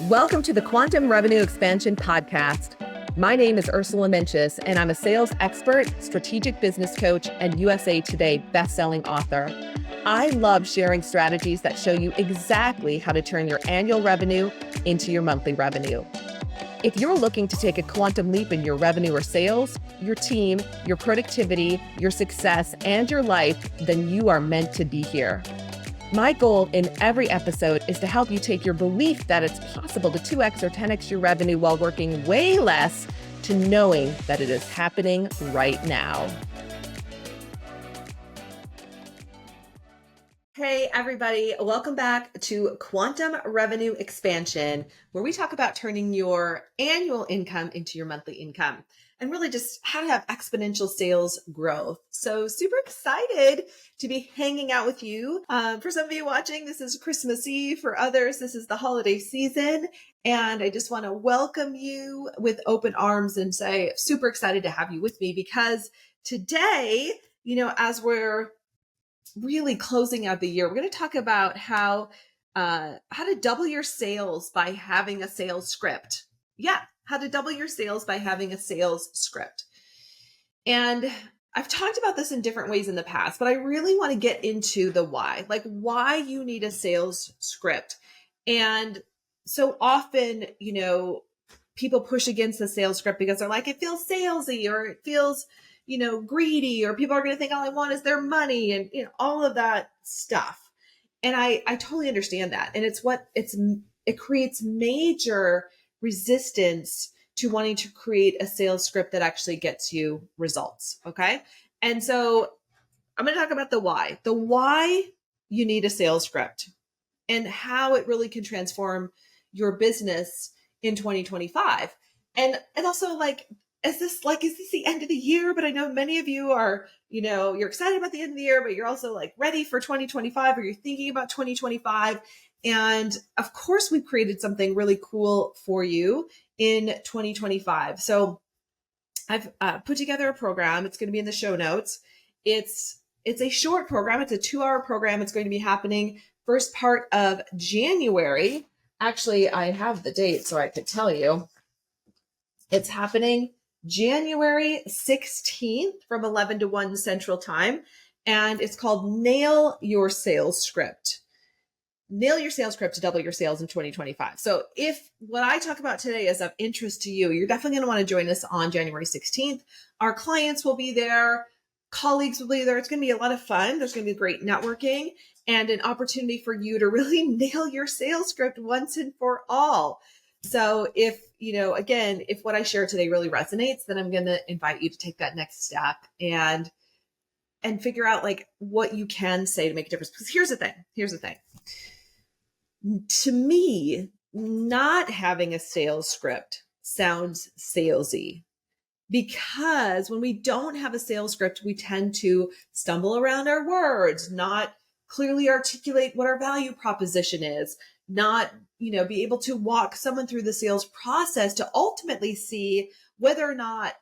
Welcome to the Quantum Revenue Expansion Podcast. My name is Ursula, and I'm a sales expert, strategic business coach, and USA Today bestselling author. I love sharing strategies that show you exactly how to turn your annual revenue into your monthly revenue. If you're looking to take a quantum leap in your revenue or sales, your team, your productivity, your success, and your life, then you are meant to be here. My goal in every episode is to help you take your belief that it's possible to 2x or 10x your revenue while working way less to knowing that it is happening right now. Hey, everybody. Welcome back to Quantum Revenue Expansion, where we talk about turning your annual income into your monthly income and really just how to have exponential sales growth. So super excited to be hanging out with you. For some of you watching, this is Christmas Eve. For others, this is the holiday season. And I just want to welcome you with open arms and say, super excited to have you with me because today, as we're really closing out the year, we're going to talk about how to double your sales by having a sales script. Yeah, how to double your sales by having a sales script. And I've talked about this in different ways in the past, but I really want to get into the why, like why you need a sales script. And so often, people push against the sales script because they're like, it feels salesy or it feels greedy, or people are going to think all I want is their money and all of that stuff. And I totally understand that. And it creates major resistance to wanting to create a sales script that actually gets you results. Okay. And so I'm going to talk about the why you need a sales script and how it really can transform your business in 2025. And also is this the end of the year? But I know many of you are, you're excited about the end of the year, but you're also ready for 2025, or you're thinking about 2025. And of course, we've created something really cool for you in 2025. So I've put together a program. It's going to be in the show notes. It's a short program. It's a 2-hour program. It's going to be happening first part of January. Actually, I have the date so I could tell you. It's happening January 16th from 11 to 1 Central Time. And it's called Nail Your Sales Script. Nail your sales script to double your sales in 2025. So if what I talk about today is of interest to you, you're definitely going to want to join us on January 16th. Our clients will be there. Colleagues will be there. It's going to be a lot of fun. There's going to be great networking and an opportunity for you to really nail your sales script once and for all. So if what I share today really resonates, then I'm going to invite you to take that next step and figure out what you can say to make a difference. Because here's the thing. To me, not having a sales script sounds salesy, because when we don't have a sales script, we tend to stumble around our words, not clearly articulate what our value proposition is, not, be able to walk someone through the sales process to ultimately see whether or not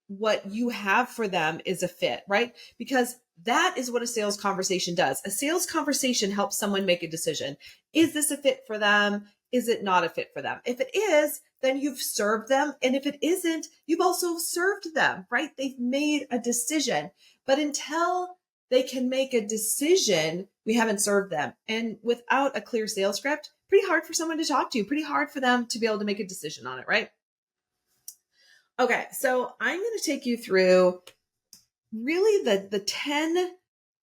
what you have for them is a fit, right? Because that is what a sales conversation does. A sales conversation helps someone make a decision. Is this a fit for them? Is it not a fit for them? If it is, then you've served them. And if it isn't, you've also served them, right? They've made a decision. But until they can make a decision, we haven't served them. And without a clear sales script, pretty hard for someone to talk to, pretty hard for them to be able to make a decision on it, right? Okay, so I'm going to take you through really the 10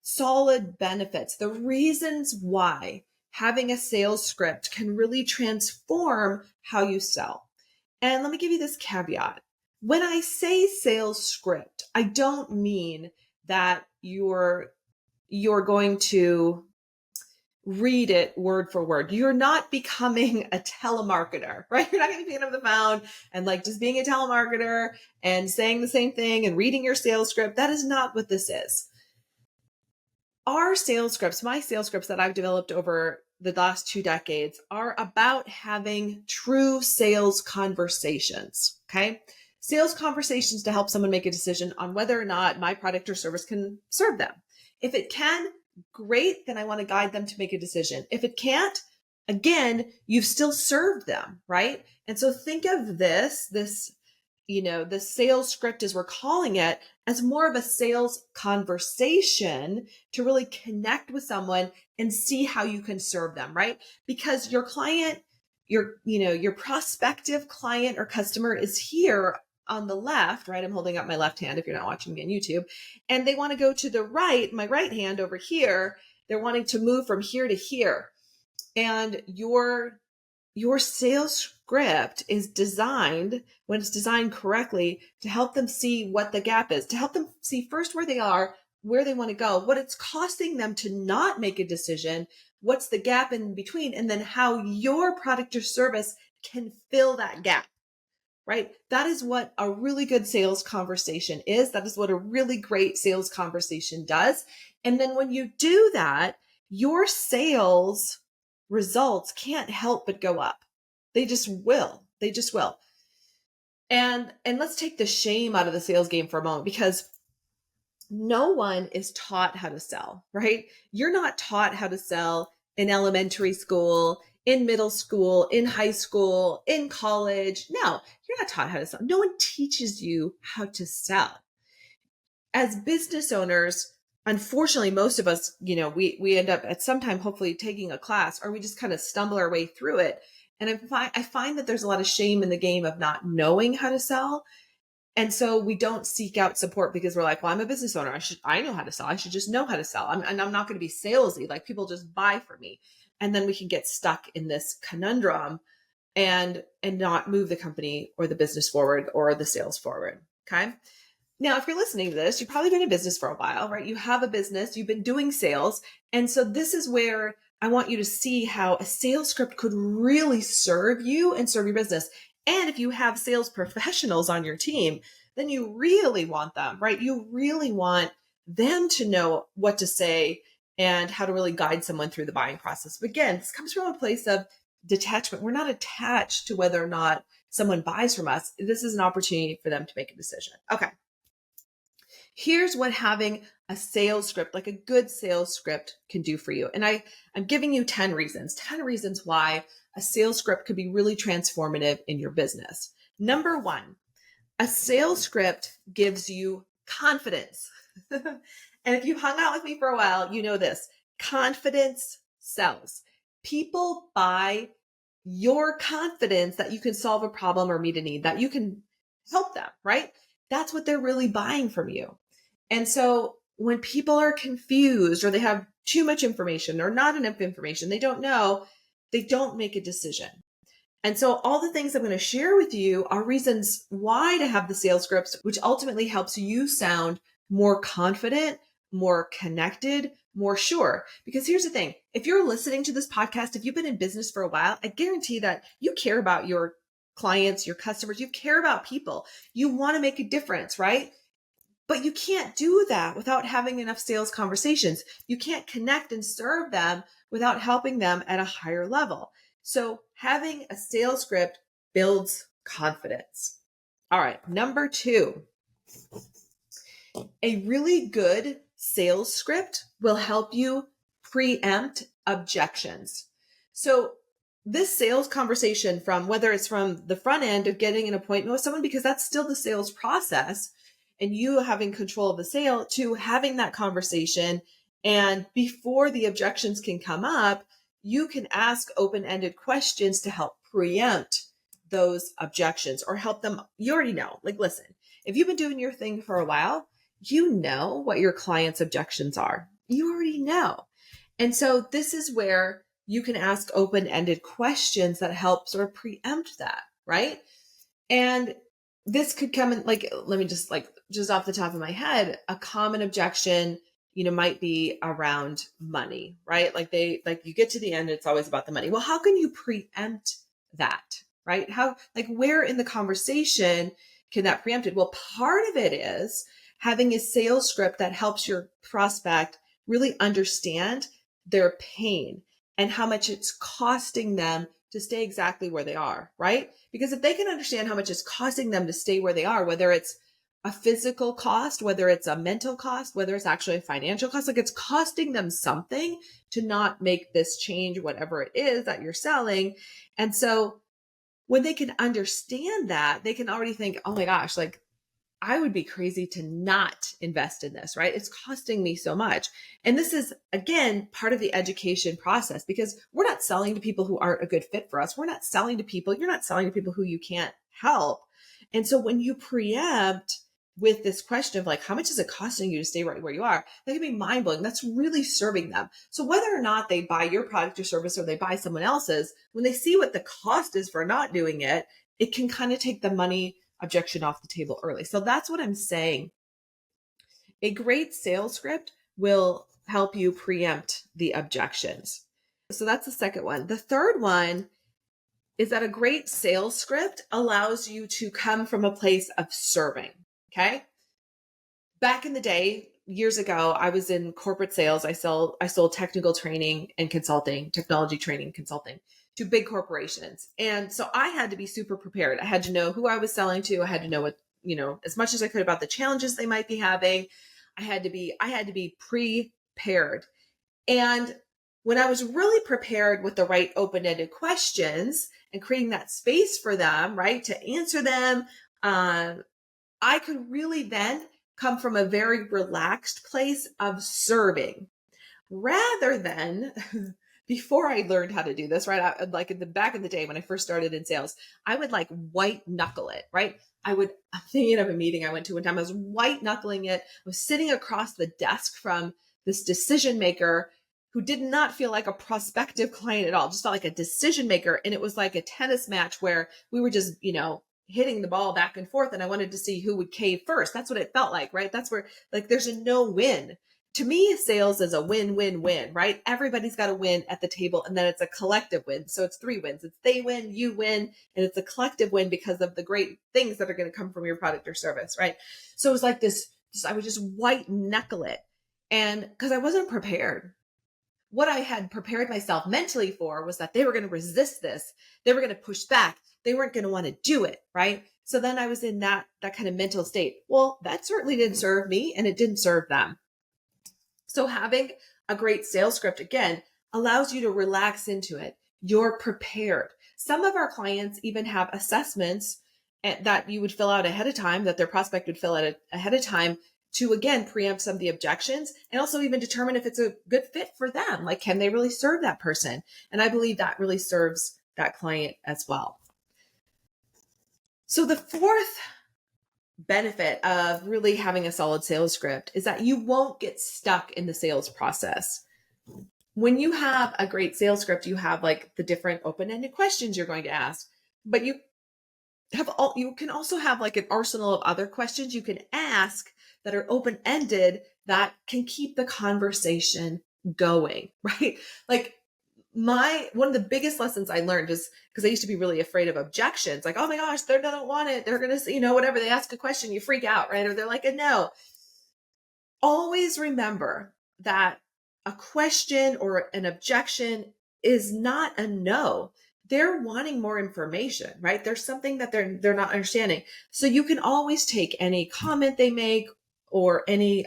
solid benefits, the reasons why having a sales script can really transform how you sell. And let me give you this caveat. When I say sales script, I don't mean that you're going to read it word for word. You're not becoming a telemarketer, right? You're not going to be picking up the phone and just being a telemarketer and saying the same thing and reading your sales script. That is not what this is. Our sales scripts, my sales scripts that I've developed over the last 2 decades, are about having true sales conversations, okay? Sales conversations to help someone make a decision on whether or not my product or service can serve them. If it can, great, then I want to guide them to make a decision. If it can't, again, you've still served them, right? And so think of this, the sales script, as we're calling it, as more of a sales conversation to really connect with someone and see how you can serve them, right? Because your client, your prospective client or customer is here on the left, right? I'm holding up my left hand if you're not watching me on YouTube, and they want to go to the right, my right hand over here. They're wanting to move from here to here. And your sales script is designed, when it's designed correctly, to help them see what the gap is, to help them see first where they are, where they want to go, what it's costing them to not make a decision, what's the gap in between, and then how your product or service can fill that gap, right? That is what a really good sales conversation is. That is what a really great sales conversation does. And then when you do that, your sales results can't help but go up. They just will. They just will. And let's take the shame out of the sales game for a moment, because no one is taught how to sell, right? You're not taught how to sell in elementary school, in middle school, in high school, in college. No, you're not taught how to sell. No one teaches you how to sell. As business owners, unfortunately, most of us, we end up at some time, hopefully taking a class, or we just kind of stumble our way through it. And I find that there's a lot of shame in the game of not knowing how to sell. And so we don't seek out support because we're like, well, I'm a business owner. I know how to sell. I should just know how to sell. And I'm not going to be salesy. Like, people just buy from me. And then we can get stuck in this conundrum and not move the company or the business forward or the sales forward. Okay. Now, if you're listening to this, you've probably been in business for a while, right? You have a business, you've been doing sales. And so this is where I want you to see how a sales script could really serve you and serve your business. And if you have sales professionals on your team, then you really want them, right? You really want them to know what to say and how to really guide someone through the buying process. But again, this comes from a place of detachment. We're not attached to whether or not someone buys from us. This is an opportunity for them to make a decision. Okay. Here's what having a sales script, like a good sales script, can do for you. And I'm giving you 10 reasons why a sales script could be really transformative in your business. Number one, a sales script gives you confidence. And if you've hung out with me for a while, you know this. Confidence sells. People buy your confidence that you can solve a problem or meet a need, that you can help them, right? That's what they're really buying from you. And so when people are confused, or they have too much information or not enough information, they don't know, they don't make a decision. And so all the things I'm going to share with you are reasons why to have the sales scripts, which ultimately helps you sound more confident, more connected, more sure. Because here's the thing. If you're listening to this podcast, if you've been in business for a while, I guarantee that you care about your clients, your customers, you care about people. You want to make a difference, right? But you can't do that without having enough sales conversations. You can't connect and serve them without helping them at a higher level. So having a sales script builds confidence. All right. Number two, a really good sales script will help you preempt objections. So this sales conversation, from whether it's from the front end of getting an appointment with someone, because that's still the sales process, and you having control of the sale, to having that conversation. And before the objections can come up, you can ask open-ended questions to help preempt those objections, or help them. You already know, like, listen, if you've been doing your thing for a while, you know what your client's objections are. You already know. And so this is where you can ask open-ended questions that help sort of preempt that, right? And this could come in, like, let me just off the top of my head, a common objection, might be around money, right? Like you get to the end, it's always about the money. Well, how can you preempt that, right? Where in the conversation can that preempt it? Well, part of it is having a sales script that helps your prospect really understand their pain and how much it's costing them to stay exactly where they are, right? Because if they can understand how much it's costing them to stay where they are, whether it's a physical cost, whether it's a mental cost, whether it's actually a financial cost, like it's costing them something to not make this change, whatever it is that you're selling. And so when they can understand that, they can already think, oh my gosh, like I would be crazy to not invest in this, right? It's costing me so much. And this is, again, part of the education process, because we're not selling to people who aren't a good fit for us. We're not selling to people, you're not selling to people who you can't help. And so when you preempt with this question of like, how much is it costing you to stay right where you are? That can be mind blowing. That's really serving them. So whether or not they buy your product or service or they buy someone else's, when they see what the cost is for not doing it, it can kind of take the money objection off the table early. So that's what I'm saying. A great sales script will help you preempt the objections. So that's the second one. The third one is that a great sales script allows you to come from a place of serving. Okay. Back in the day, years ago, I was in corporate sales. I sold technical training and consulting, technology training consulting to big corporations. And so I had to be super prepared. I had to know who I was selling to. I had to know what, as much as I could about the challenges they might be having. I had to be prepared. And when I was really prepared with the right open-ended questions and creating that space for them, right, to answer them, I could really then come from a very relaxed place of serving rather than before I learned how to do this, right? Like in the back of the day when I first started in sales, I would like white knuckle it, right? I'm thinking of a meeting I went to one time. I was white knuckling it. I was sitting across the desk from this decision maker who did not feel like a prospective client at all, just felt like a decision maker. And it was like a tennis match where we were just, hitting the ball back and forth. And I wanted to see who would cave first. That's what it felt like, right? That's where like there's a no win. To me, sales is a win-win-win, right? Everybody's got to win at the table, and then it's a collective win. So it's 3 wins. It's they win, you win, and it's a collective win because of the great things that are going to come from your product or service, right? So it was like this I would just white knuckle it. And because I wasn't prepared. What I had prepared myself mentally for was that they were going to resist this. They were going to push back. They weren't going to want to do it, right? So then I was in that kind of mental state. Well, that certainly didn't serve me, and it didn't serve them. So having a great sales script, again, allows you to relax into it. You're prepared. Some of our clients even have assessments that you would fill out ahead of time, that their prospect would fill out ahead of time to, again, preempt some of the objections and also even determine if it's a good fit for them. Like, can they really serve that person? And I believe that really serves that client as well. So the fourth benefit of really having a solid sales script is that you won't get stuck in the sales process. When you have a great sales script, you have like the different open-ended questions you're going to ask, but you can also have like an arsenal of other questions you can ask that are open-ended that can keep the conversation going, right? Like one of the biggest lessons I learned is because I used to be really afraid of objections. Like, oh my gosh, they don't want it. They're going to, whatever. They ask a question, you freak out, right? Or they're like a no. Always remember that a question or an objection is not a no. They're wanting more information, right? There's something that they're not understanding. So you can always take any comment they make or any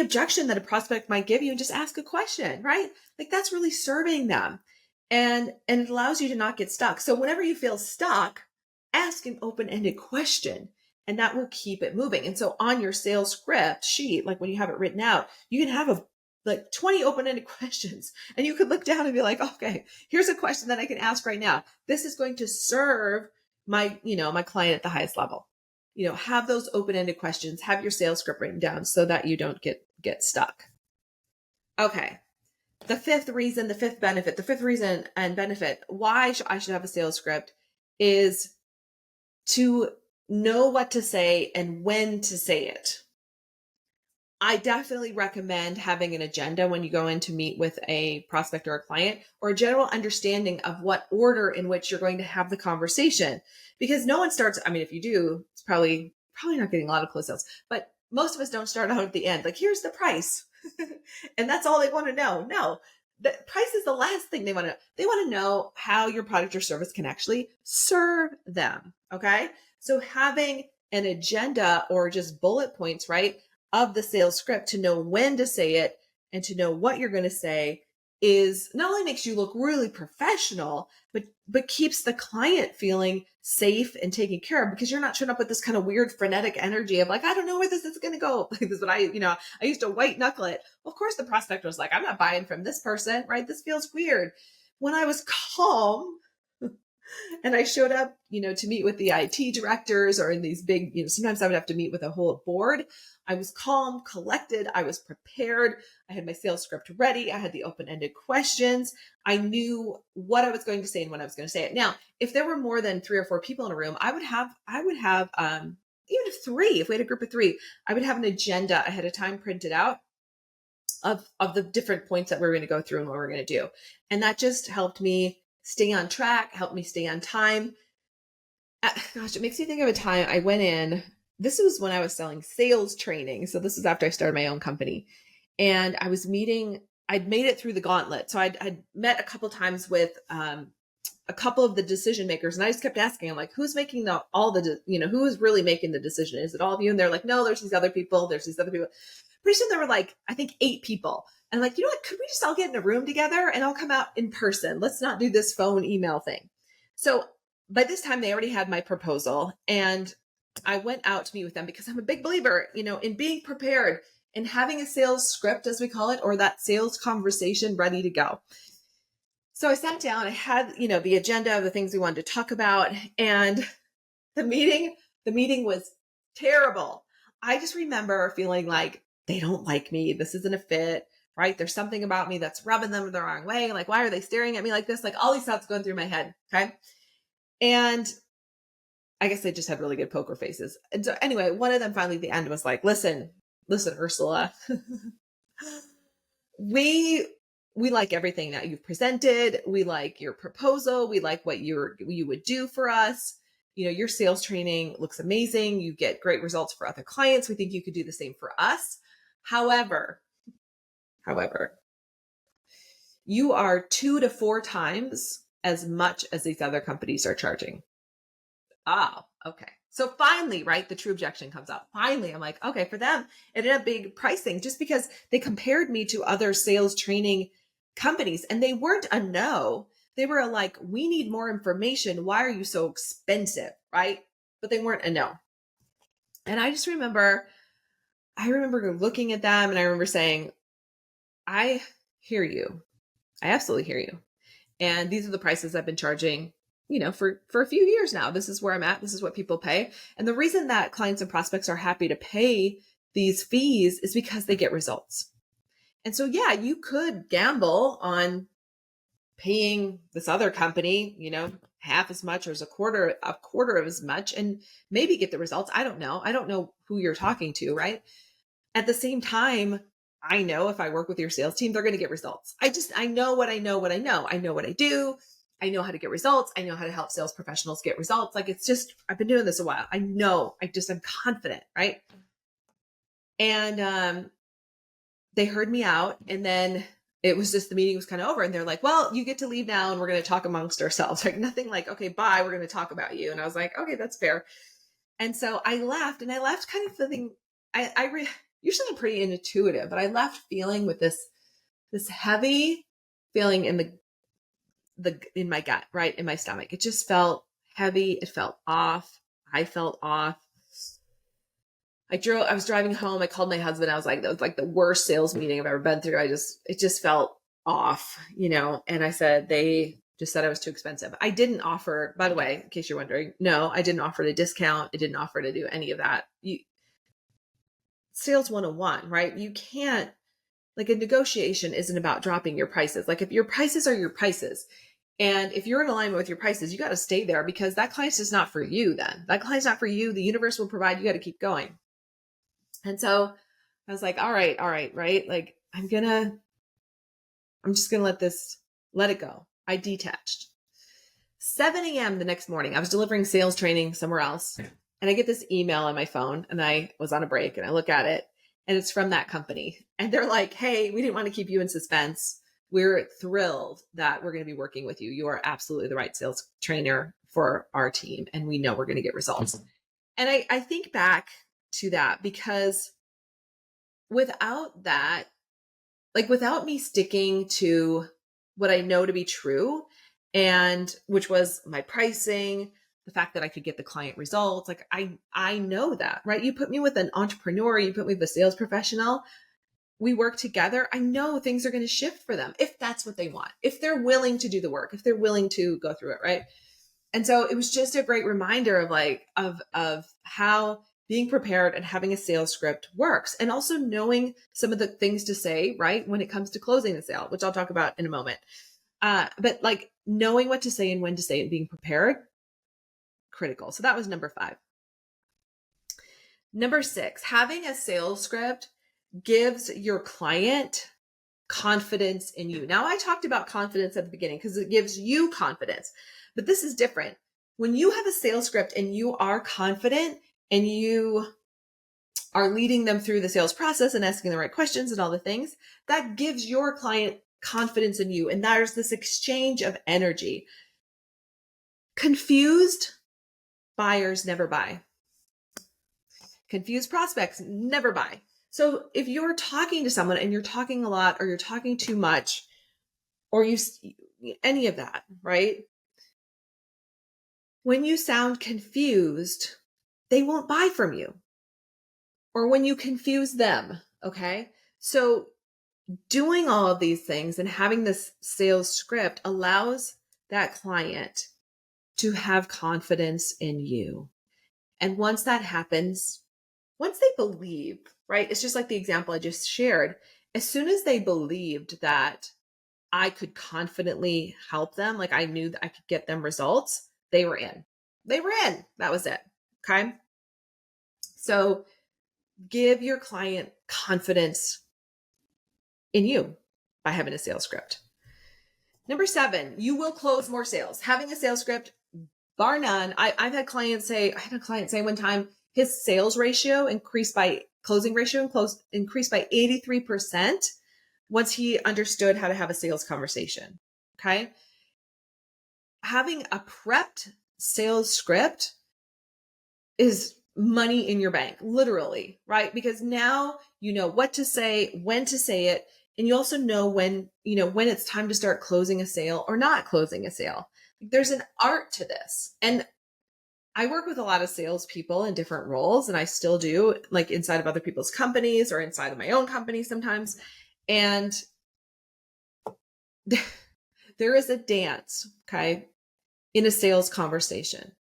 objection that a prospect might give you and just ask a question, right? Like that's really serving them. And it allows you to not get stuck. So whenever you feel stuck, ask an open-ended question and that will keep it moving. And so on your sales script sheet, like when you have it written out, you can have like 20 open-ended questions and you could look down and be like, okay, here's a question that I can ask right now. This is going to serve my client at the highest level. Have those open-ended questions, have your sales script written down so that you don't get stuck. Okay. The fifth reason and benefit why I should have a sales script is to know what to say and when to say it. I definitely recommend having an agenda when you go in to meet with a prospect or a client, or a general understanding of what order in which you're going to have the conversation. Because no one starts, if you do, it's probably not getting a lot of close sales, but most of us don't start out at the end. Like, here's the price. And that's all they want to know. No, the price is the last thing they want to know. They want to know how your product or service can actually serve them. Okay. So having an agenda or just bullet points, right, of the sales script to know when to say it and to know what you're going to say is not only makes you look really professional, but keeps the client feeling safe and taken care of, because you're not showing up with this kind of weird frenetic energy of like, I don't know where this is going to go. Like, this is what I used to white knuckle it. Of course, the prospect was like, I'm not buying from this person, right? This feels weird. When I was calm, and I showed up, to meet with the IT directors or in these big, sometimes I would have to meet with a whole board. I was calm, collected. I was prepared. I had my sales script ready. I had the open-ended questions. I knew what I was going to say and when I was going to say it. Now, if there were more than 3 or 4 people in a room, I would have, even if 3, if we had a group of 3, I would have an agenda ahead of time printed out of the different points that we're going to go through and what we're going to do. And that just helped me stay on track, helped me stay on time. Gosh, it makes me think of a time I went in. This was when I was selling sales training. So this was after I started my own company. And I was meeting, I'd made it through the gauntlet. So I'd met a couple times with a couple of the decision makers. And I just kept asking, I'm like, who's making who is really making the decision? Is it all of you? And they're like, no, there's these other people. There's these other people. Pretty soon there were like, I think 8 people. And I'm like, you know what? Could we just all get in a room together and I'll come out in person? Let's not do this phone email thing. So by this time they already had my proposal, and I went out to meet with them because I'm a big believer, in being prepared and having a sales script, as we call it, or that sales conversation ready to go. So I sat down, I had, the agenda of the things we wanted to talk about, and the meeting was terrible. I just remember feeling like they don't like me. This isn't a fit, right? There's something about me that's rubbing them the wrong way. Like, why are they staring at me like this? Like all these thoughts going through my head. Okay. And I guess they just had really good poker faces. And so anyway, one of them finally at the end was like, listen, Ursula, we like everything that you've presented. We like your proposal. We like what you would do for us. Your sales training looks amazing. You get great results for other clients. We think you could do the same for us. However, you are 2 to 4 times as much as these other companies are charging. Oh, okay. So finally, right, the true objection comes up. Finally, I'm like, okay, for them, it ended up being pricing just because they compared me to other sales training companies, and they weren't a no. They were like, we need more information. Why are you so expensive? Right? But they weren't a no. And I just remember looking at them and I remember saying, I hear you. I absolutely hear you. And these are the prices I've been charging, for a few years now. This is where I'm at. This is what people pay. And the reason that clients and prospects are happy to pay these fees is because they get results. And so, yeah, you could gamble on paying this other company, half as much or as a quarter of as much and maybe get the results. I don't know. I don't know who you're talking to, right? At the same time, I know if I work with your sales team, they're going to get results. I know what I know. I know what I do. I know how to get results. I know how to help sales professionals get results. Like, it's just, I've been doing this a while. I know, I'm confident, right? And they heard me out, and then it was just, the meeting was kind of over, and they're like, well, you get to leave now and we're going to talk amongst ourselves. Like, nothing like, okay, bye, we're going to talk about you. And I was like, okay, that's fair. And so I left, and I left kind of feeling, usually I'm pretty intuitive, but I left feeling with this heavy feeling in my gut, right? In my stomach. It just felt heavy. It felt off. I felt off. I was driving home. I called my husband. I was like, that was like the worst sales meeting I've ever been through. It just felt off, and I said, they just said I was too expensive. I didn't offer, by the way, in case you're wondering, no, I didn't offer to discount. I didn't offer to do any of that. Sales 101, right? You can't, like, a negotiation isn't about dropping your prices. Like, if your prices are your prices, and if you're in alignment with your prices, you got to stay there, because that client's just not for you then. That client's not for you. The universe will provide. You got to keep going. And so I was like, all right, right? Like, I'm just going to let it go. I detached. 7 a.m. the next morning, I was delivering sales training somewhere else. And I get this email on my phone, and I was on a break, and I look at it, and it's from that company. And they're like, hey, we didn't want to keep you in suspense. We're thrilled that we're going to be working with you. You are absolutely the right sales trainer for our team, and we know we're going to get results. And I think back to that because without that, like without me sticking to what I know to be true, and which was my pricing, the fact that I could get the client results, like I know that, right? You put me with an entrepreneur, you put me with a sales professional, we work together, I know things are going to shift for them if that's what they want, if they're willing to do the work, if they're willing to go through it, right? And so it was just a great reminder of like of how being prepared and having a sales script works, and also knowing some of the things to say, right, when it comes to closing the sale, which I'll talk about in a moment. But like knowing what to say and when to say it, being prepared, critical. So that was number 5. Number 6, having a sales script gives your client confidence in you. Now, I talked about confidence at the beginning because it gives you confidence, but this is different. When you have a sales script and you are confident and you are leading them through the sales process and asking the right questions and all the things, that gives your client confidence in you. And there's this exchange of energy. Confused buyers never buy. Confused prospects never buy. So if you're talking to someone and you're talking a lot or you're talking too much or any of that, right? When you sound confused, they won't buy from you. Or when you confuse them, okay? So doing all of these things and having this sales script allows that client to have confidence in you. And once that happens, once they believe, right? It's just like the example I just shared. As soon as they believed that I could confidently help them, like I knew that I could get them results, they were in. They were in. That was it. Okay. So give your client confidence in you by having a sales script. Number 7, you will close more sales. Having a sales script, bar none. I had a client say one time his sales ratio increased by 83% once he understood how to have a sales conversation. Okay. Having a prepped sales script is money in your bank, literally, right? Because now you know what to say, when to say it, and you also know when it's time to start closing a sale or not closing a sale. There's an art to this. And I work with a lot of salespeople in different roles, and I still do, like inside of other people's companies or inside of my own company sometimes. And there is a dance, okay, in a sales conversation.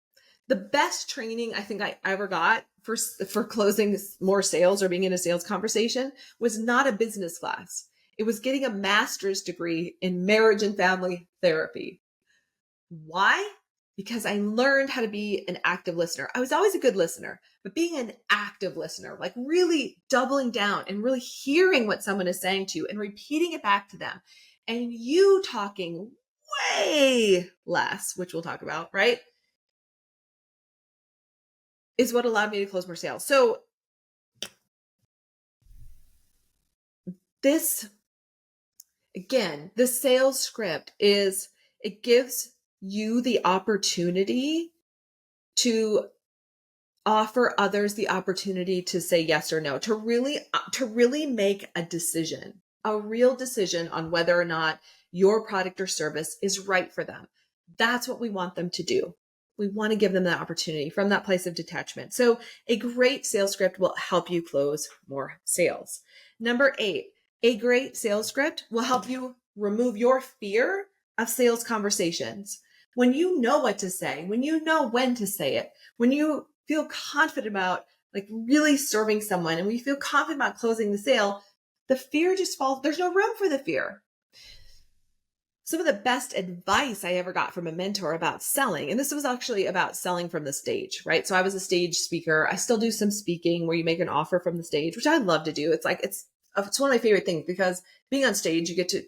The best training I think I ever got for closing more sales or being in a sales conversation was not a business class. It was getting a master's degree in marriage and family therapy. Why? Because I learned how to be an active listener. I was always a good listener, but being an active listener, like really doubling down and really hearing what someone is saying to you and repeating it back to them, and you talking way less, which we'll talk about, right, is what allowed me to close more sales. So this, again, the sales script it gives you the opportunity to offer others the opportunity to say yes or no, to really make a decision, a real decision on whether or not your product or service is right for them. That's what we want them to do. We want to give them that opportunity from that place of detachment. So a great sales script will help you close more sales. Number 8, a great sales script will help you remove your fear of sales conversations. When you know what to say, when you know when to say it, when you feel confident about like really serving someone, and when you feel confident about closing the sale, the fear just falls. There's no room for the fear. Some of the best advice I ever got from a mentor about selling, and this was actually about selling from the stage, right? So I was a stage speaker. I still do some speaking where you make an offer from the stage, which I love to do. It's one of my favorite things because being on stage, you get to,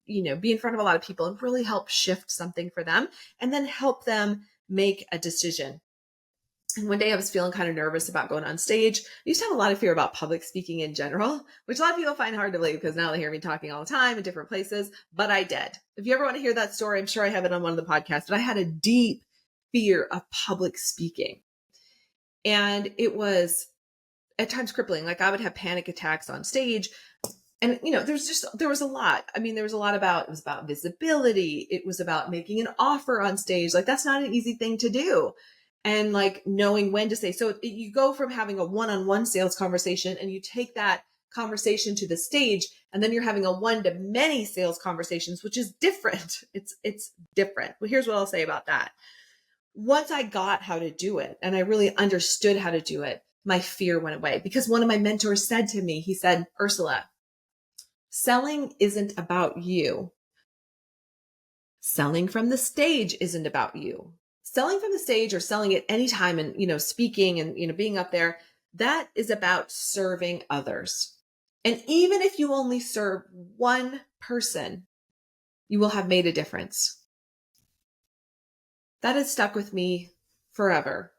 be in front of a lot of people and really help shift something for them and then help them make a decision. And one day I was feeling kind of nervous about going on stage. I used to have a lot of fear about public speaking in general, which a lot of people find hard to believe because now they hear me talking all the time in different places, but I did. If you ever want to hear that story, I'm sure I have it on one of the podcasts, but I had a deep fear of public speaking. And it was at times crippling. Like I would have panic attacks on stage. And there was a lot. I mean, there was a lot about, it was about visibility. It was about making an offer on stage. Like that's not an easy thing to do. And like knowing when to say, so you go from having a one-on-one sales conversation and you take that conversation to the stage, and then you're having a one-to-many sales conversations, which is different. It's different. Well, here's what I'll say about that. Once I got how to do it and I really understood how to do it, my fear went away, because one of my mentors said to me, he said, Ursula, selling isn't about you. Selling from the stage isn't about you. Selling from the stage or selling at any time and, speaking and, being up there, that is about serving others. And even if you only serve one person, you will have made a difference. That has stuck with me forever.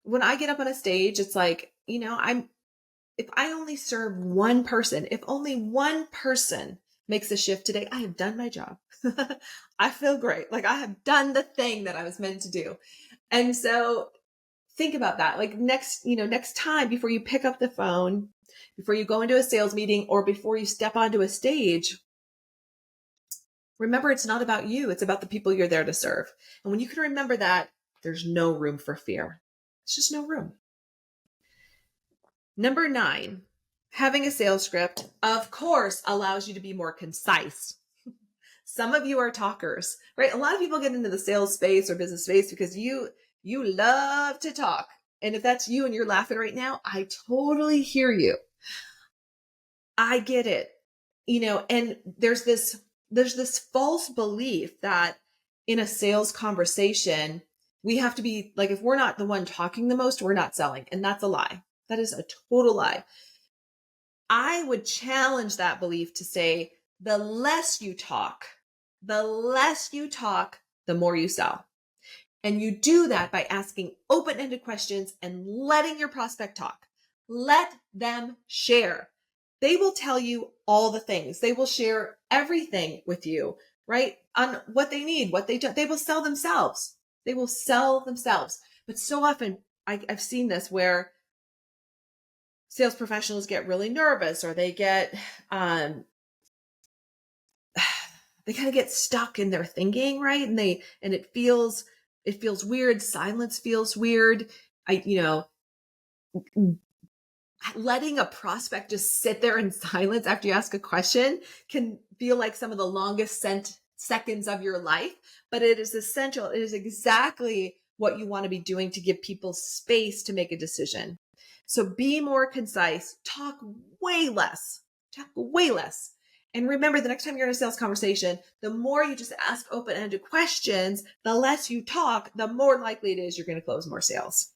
When I get up on a stage, it's like, if I only serve one person, if only one person makes a shift today, I have done my job. I feel great. Like I have done the thing that I was meant to do. And so think about that. Like next time before you pick up the phone, before you go into a sales meeting, or before you step onto a stage, remember it's not about you. It's about the people you're there to serve. And when you can remember that, there's no room for fear. It's just no room. Number 9, having a sales script, of course, allows you to be more concise. Some of you are talkers, right? A lot of people get into the sales space or business space because you love to talk. And if that's you and you're laughing right now, I totally hear you. I get it. And there's this false belief that in a sales conversation, we have to be like, if we're not the one talking the most, we're not selling. And that's a lie. That is a total lie. I would challenge that belief to say, the less you talk, the more you sell. And you do that by asking open-ended questions and letting your prospect talk. Let them share. They will tell you all the things. They will share everything with you, right? On what they need, what they do. They will sell themselves. But so often I've seen this where sales professionals get really nervous, or they get, they kind of get stuck in their thinking, right? And it feels weird. Silence feels weird. Letting a prospect just sit there in silence after you ask a question can feel like some of the longest seconds of your life, but it is essential. It is exactly what you want to be doing to give people space to make a decision. So be more concise, talk way less. And remember, the next time you're in a sales conversation, the more you just ask open-ended questions, the less you talk, the more likely it is you're going to close more sales.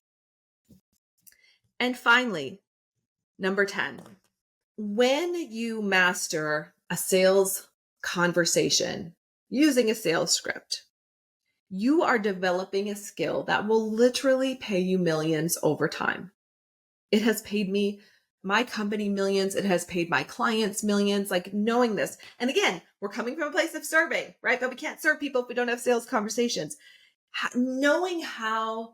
And finally, number 10, when you master a sales conversation using a sales script, you are developing a skill that will literally pay you millions over time. It has paid my company millions. It has paid my clients millions, like knowing this. And again, we're coming from a place of serving, right? But we can't serve people if we don't have sales conversations. Knowing how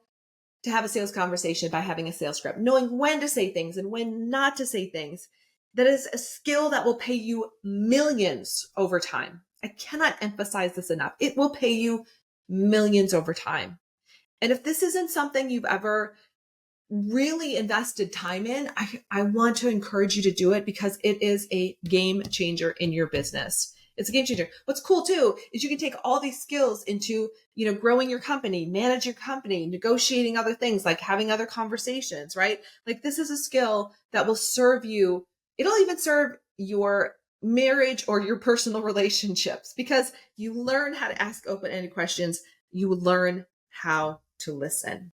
to have a sales conversation by having a sales script, knowing when to say things and when not to say things, that is a skill that will pay you millions over time. I cannot emphasize this enough. It will pay you millions over time. And if this isn't something you've ever really invested time in, I want to encourage you to do it, because it is a game changer in your business. It's a game changer. What's cool too is you can take all these skills into, growing your company, manage your company, negotiating other things, like having other conversations, right? Like this is a skill that will serve you. It'll even serve your marriage or your personal relationships, because you learn how to ask open-ended questions. You learn how to listen.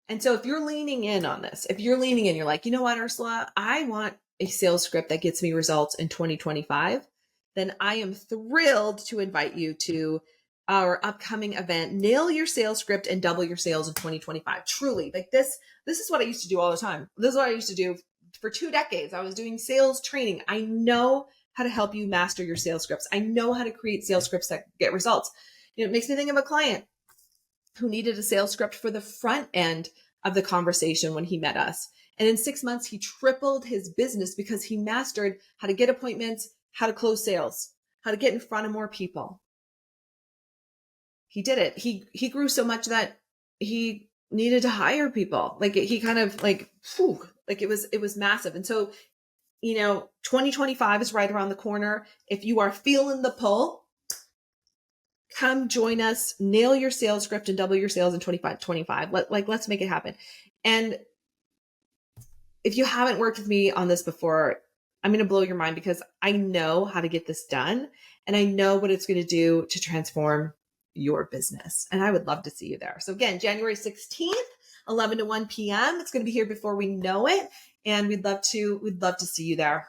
And so if you're leaning in on this, you're like, you know what, Ursula, I want a sales script that gets me results in 2025, then I am thrilled to invite you to our upcoming event, Nail Your Sales Script and Double Your Sales in 2025. Truly, like this is what I used to do all the time. This is what I used to do for 2 decades. I was doing sales training. I know how to help you master your sales scripts. I know how to create sales scripts that get results. It makes me think of a client. who needed a sales script for the front end of the conversation when he met us. And in 6 months, he tripled his business because he mastered how to get appointments, how to close sales, how to get in front of more people. He did it. He grew so much that he needed to hire people. Like he kind of like, whew, like it was massive. And so, 2025 is right around the corner. If you are feeling the pull, come join us, nail your sales script and double your sales in 25. Let's make it happen. And if you haven't worked with me on this before, I'm going to blow your mind because I know how to get this done and I know what it's going to do to transform your business. And I would love to see you there. So again, January 16th, 11 to 1 p.m. It's going to be here before we know it. And we'd love to see you there.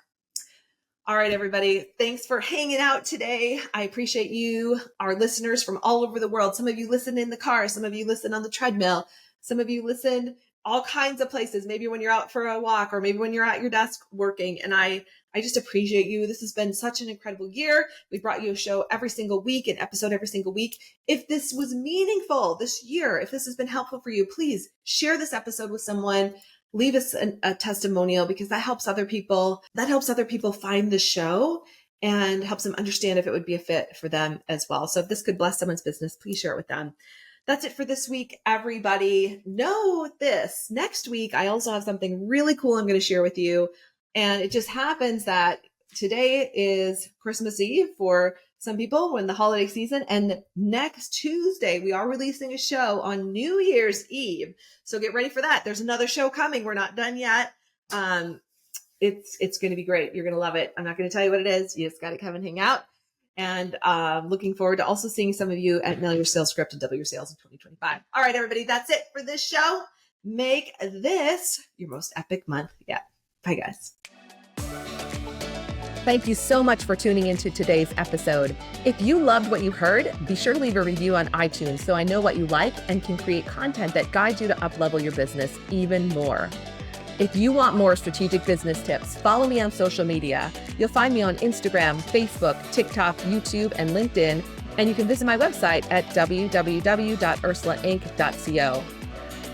All right, everybody. Thanks for hanging out today. I appreciate you, our listeners from all over the world. Some of you listen in the car. Some of you listen on the treadmill. Some of you listen all kinds of places, maybe when you're out for a walk or maybe when you're at your desk working. And I just appreciate you. This has been such an incredible year. We brought you a show every single week, an episode every single week. If this was meaningful this year, if this has been helpful for you, please share this episode with someone. Leave us a testimonial because that helps other people. That helps other people find the show and helps them understand if it would be a fit for them as well. So if this could bless someone's business, please share it with them. That's it for this week, everybody. Know this. Next week, I also have something really cool I'm going to share with you. And it just happens that today is Christmas Eve for some people in the holiday season. And next Tuesday, we are releasing a show on New Year's Eve. So get ready for that. There's another show coming. We're not done yet. It's going to be great. You're going to love it. I'm not going to tell you what it is. You just got to come and hang out. And looking forward to also seeing some of you at Nail Your Sales Script and Double Your Sales in 2025. All right, everybody, that's it for this show. Make this your most epic month yet. Bye, guys. Thank you so much for tuning into today's episode. If you loved what you heard, be sure to leave a review on iTunes so I know what you like and can create content that guides you to up-level your business even more. If you want more strategic business tips, follow me on social media. You'll find me on Instagram, Facebook, TikTok, YouTube, and LinkedIn, and you can visit my website at www.ursulainc.co.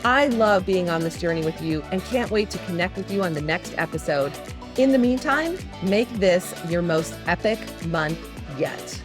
I love being on this journey with you and can't wait to connect with you on the next episode. In the meantime, make this your most epic month yet.